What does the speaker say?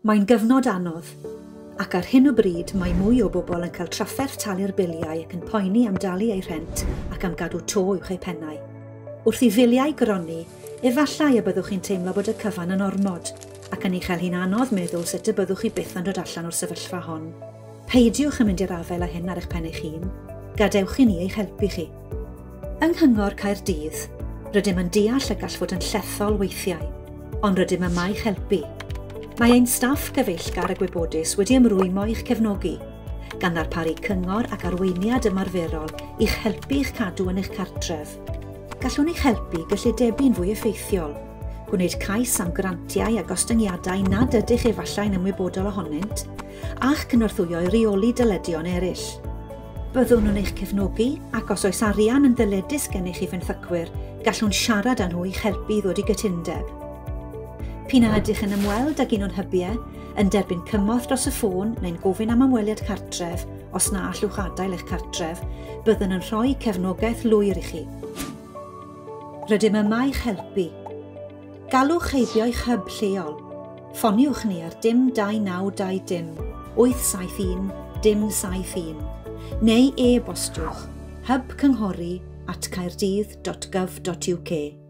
Mae'n gyfnod anodd, ac ar hyn o bryd mae mwy o bobl yn cael trafferth talu'r biliau ac yn poeni am dalu eu rhent ac am gadw to uwch eu pennau. Wrth i filiau gronni, efallai y byddwch chi'n teimlo bod y cyfan yn ormod, ac yn ei chael hi'n anodd meddwl sut y byddwch chi byth yn dod allan o'r sefyllfa hon. Peidiwch yn mynd i'r afel â hyn ar eich pen eich hun, gadewch i ni eich helpu chi. Yng Nghyngor Caerdydd, rydym yn deall y gall fod yn llethol weithiau, ond rydym yma i'ch helpu. Mae ein staff gyfeillgar a gwybodus wedi ymrwymo i'ch cefnogi, gan ddarparu cyngor ac arweiniad ymarferol i'ch helpu i'ch cadw yn eich cartref. Gallwn eich helpu gyllidebu'n fwy effeithiol, gwneud cais am grantiau a gostyngiadau nad ydych efallai'n ymwybodol ohonynt, a'ch cynorthwyo i rheoli dyledion eraill. Byddwn nhw'n eich cefnogi ac os oes arian yn ddyledus gennych i fenthycwyr, gallwn siarad â nhw i'ch helpu ddod i gytundeb. P'na ydych yn ymweld ag un o'n hybiau, yn derbyn cymorth dros y ffôn neu'n gofyn am ymweliad cartref os na allwch adael eich cartref, byddwn yn rhoi cefnogaeth lwyr i chi. Rydym yma i'ch helpu. Galwch heibio eich hyb lleol. Ffoniwch ni ar 02920 871 171 neu e-bostiwch hybcynghori@caerdydd.gov.uk.